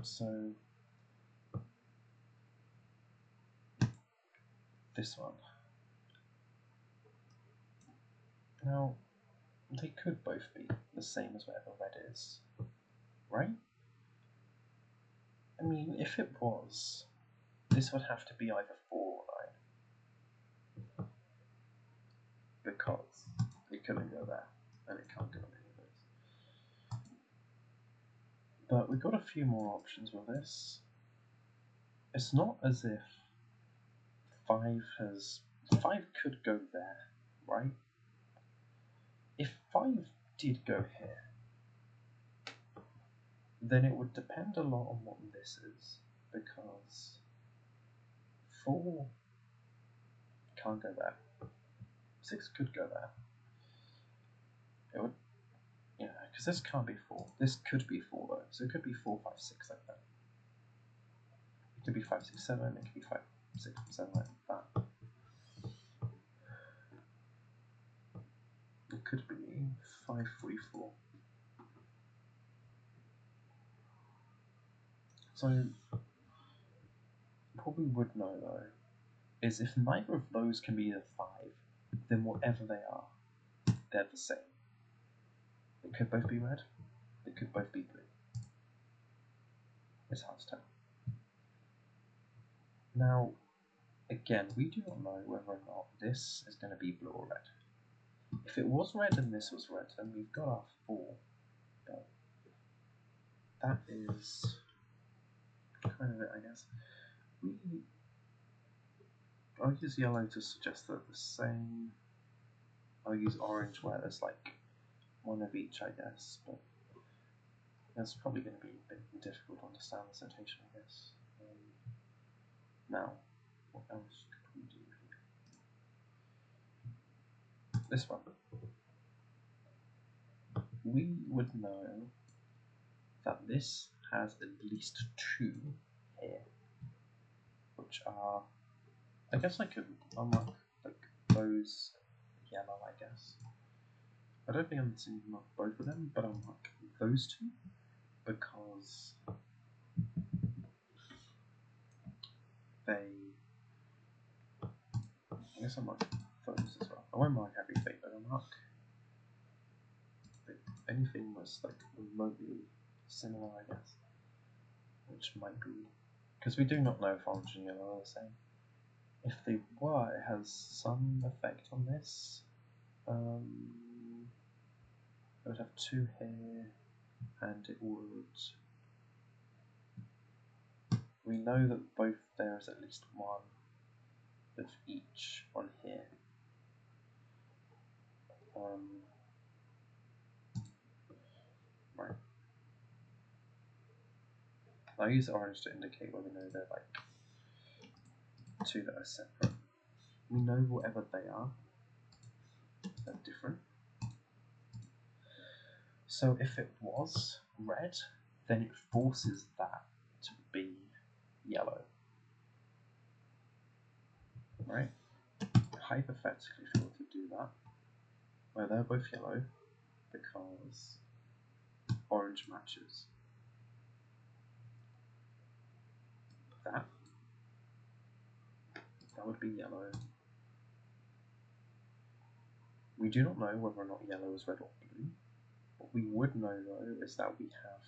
So this one. Now, they could both be the same as whatever red is, right? I mean, if it was, this would have to be either 4 or 9. Because it couldn't go there, and it can't go on any of those. But we've got a few more options with this. It's not as if 5 could go there, right? If 5 did go here, then it would depend a lot on what this is, because 4 can't go there. 6 could go there. It would, yeah, because this can't be 4. This could be 4 though, so it could be 4, 5, 6 like that. It could be 5, 6, 7. It could be 5, 6, 7 like that. It could be 5, 3, 4. So what we would know though is if neither of those can be a 5, then whatever they are, they're the same. It could both be red, it could both be blue. It's hard to tell. Now, again, we do not know whether or not this is going to be blue or red. If it was red and this was red, then we've got our 4. But that is kind of it, I guess. I'll use yellow to suggest that the same. I'll use orange where there's like one of each, I guess, but that's probably going to be a bit difficult to understand the citation, I guess. Now, what else could we do here? This one. We would know that this has at least 2 here, which are, I guess I could unlock like those yellow, I guess. I don't think I'm going to unlock both of them, but unlock those 2 because they, I guess unlock those as well. I won't mark everything, but unlock anything was like remotely similar, I guess, which might be, because we do not know if orange and yellow are the same. If they were, it has some effect on this. I would have 2 here, and it would. We know that both there is at least 1 of each on here. Right. I'll use orange to indicate where we know they're like 2 that are separate. We know whatever they are, they're different. So if it was red, then it forces that to be yellow. Right? Hypothetically, if we were to do that, well, they're both yellow because orange matches that. That would be yellow. We do not know whether or not yellow is red or blue. What we would know though is that we have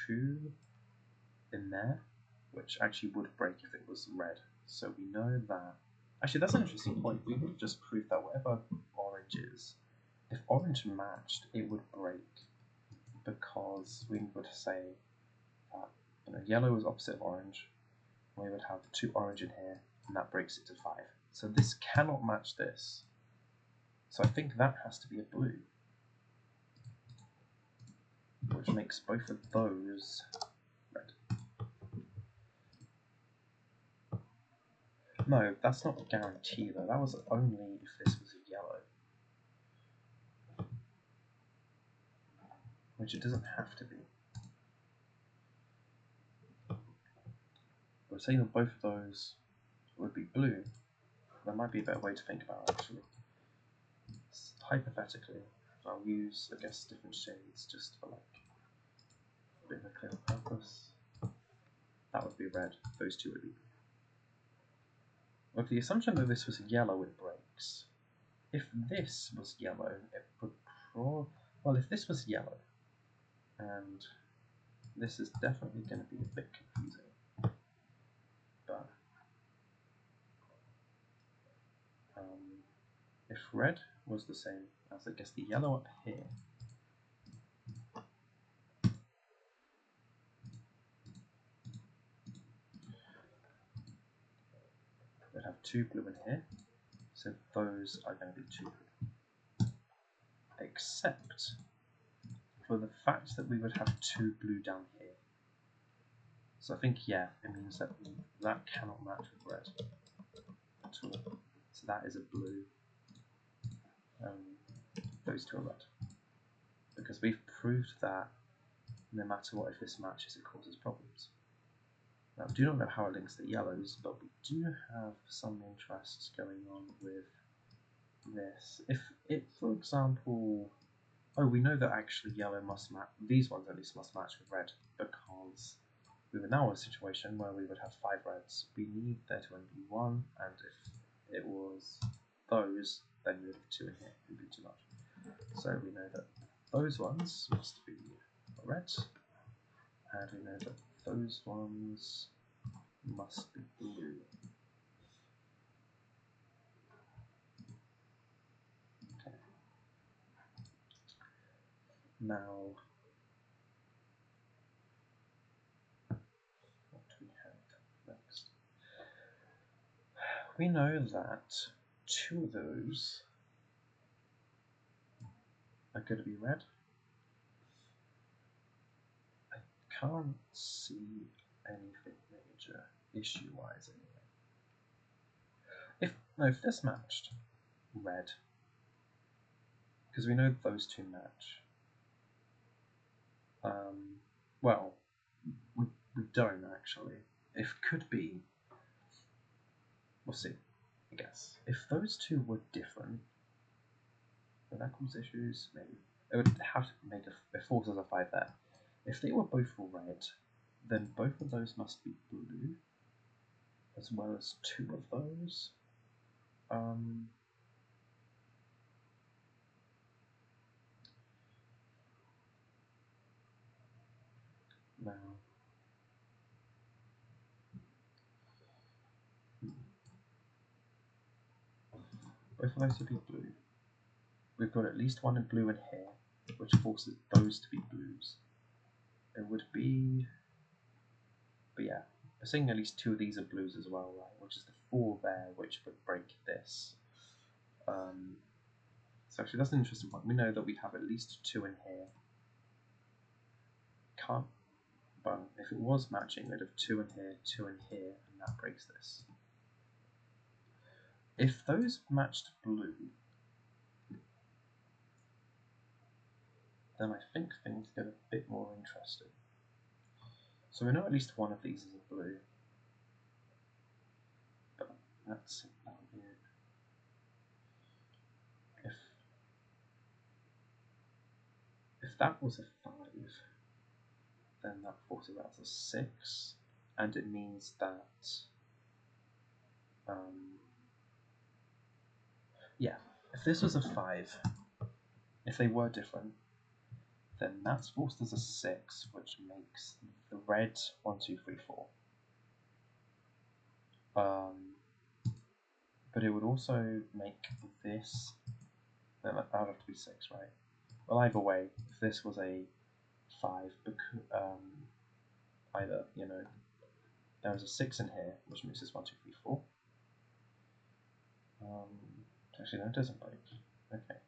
2 in there, which actually would break if it was red. So we know that. Actually, that's an interesting point. We would have just proved that whatever orange is, if orange matched, it would break, because we would say that yellow is opposite of orange. We would have 2 orange in here, and that breaks it to 5. So this cannot match this. So I think that has to be a blue, which makes both of those red. No, that's not a guarantee though. That was only if this was a yellow, which it doesn't have to be. We're saying that both of those would be blue. There might be a better way to think about it, actually. Hypothetically, I'll use, I guess, different shades just for like a bit of a clearer purpose. that would be red. Those two would be blue. With the assumption that this was yellow, it breaks. If this was yellow, it would well, if this was yellow, and this is definitely going to be a bit confusing, but if red was the same as, I guess, the yellow up here, we'd have two blue in here, so those are going to be two blue. Except for the fact that we would have two blue down here. So I think, yeah, it means that that cannot match with red at all. So that is a blue. Those two are red. Because we've proved that no matter what, if this matches, it causes problems. Now, we do not know how it links the yellows, but we do have some interests going on with this. If it, for example, oh, we know that actually yellow must match, these ones at least must match with red, because we would now have a situation where we would have 5 reds. We need there to only be 1, and if it was those, then we would have 2 in here. It would be too much. So we know that those ones must be red, and we know that those ones must be blue. Okay. Now, what do we have next? We know that 2 of those are going to be red. I can't see anything major issue-wise anyway. If this matched red, because we know those two match. Well, we don't actually. If could be, we'll see. I guess if those two were different, would that cause issues? Maybe it would have to make a force as a 5 there. If they were both red, then both of those must be blue, as well as 2 of those. Now, both of those would be blue. We've got at least 1 in blue in here, which forces those to be blues. It would be, but yeah, we're saying at least 2 of these are blues as well, right? Which is the 4 there, which would break this. So actually that's an interesting point. We know that we have at least 2 in here. Can't, but if it was matching, we'd have 2 in here, 2 in here, and that breaks this. If those matched blue, then I think things get a bit more interesting. So we know at least 1 of these is a blue, but that's not weird. If that was a 5, then that forces out a 6, and it means that yeah, if this was a 5, if they were different, then that's forced as a 6, which makes the red 1, 2, 3, 4. But it would also make this, that would have to be 6, right? Well, either way, if this was a 5, either, you know, there was a 6 in here, which makes this 1, 2, 3, 4. Actually, no, it doesn't break. Okay.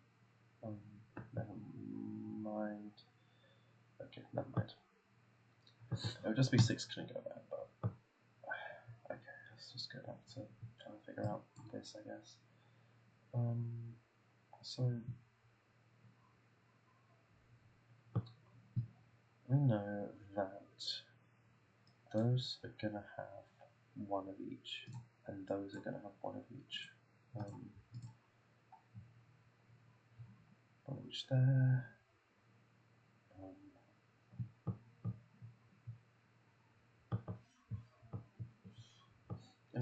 Never mind. Okay, never mind. It would just be 6 couldn't go there, but okay, let's just go back to trying to figure out this, I guess. So we know that those are gonna have 1 of each, and those are gonna have 1 of each. 1 of each there.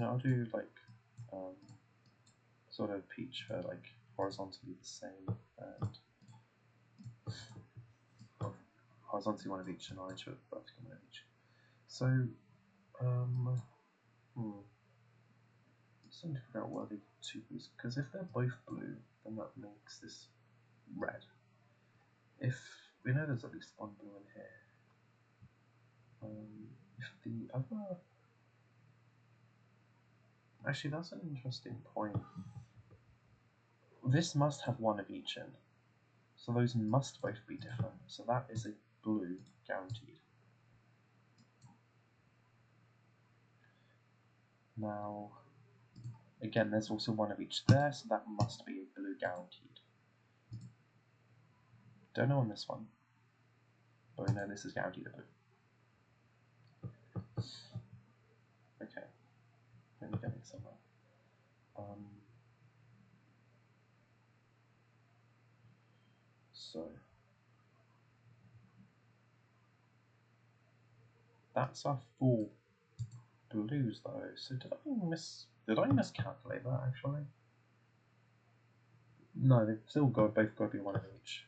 I'll do like sort of peach for like horizontally the same, and horizontally one of each, and orange for vertical one of each. So, just trying to figure out what are the two blues, because if they're both blue, then that makes this red. If we know there's at least one blue in here, if the other, actually that's an interesting point. This must have one of each in, so those must both be different. So that is a blue guaranteed. Now, again, there's also one of each there, so that must be a blue guaranteed. Don't know on this one, but we know this is guaranteed a blue. Okay, let me get it somewhere. So that's our four blues though. So did I miscalculate that actually? No, they've still both got to be one of each.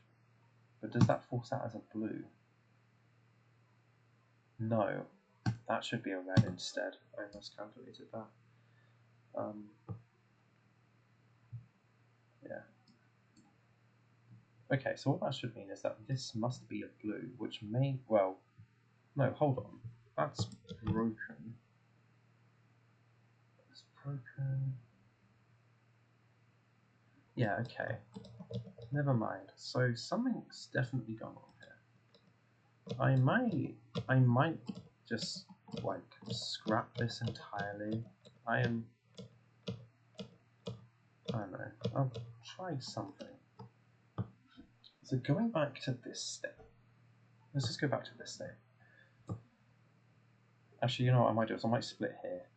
But does that force that as a blue? No, that should be a red instead. I miscalculated that. Yeah. Okay, so what that should mean is that this must be a blue, which may, well, no, hold on. That's broken. It's broken. Yeah, okay. Never mind. So something's definitely gone on here. I might just like scrap this entirely. I don't know. I'll try something. So going back to this step. Let's just go back to this step. Actually, you know what I might do is I might split here.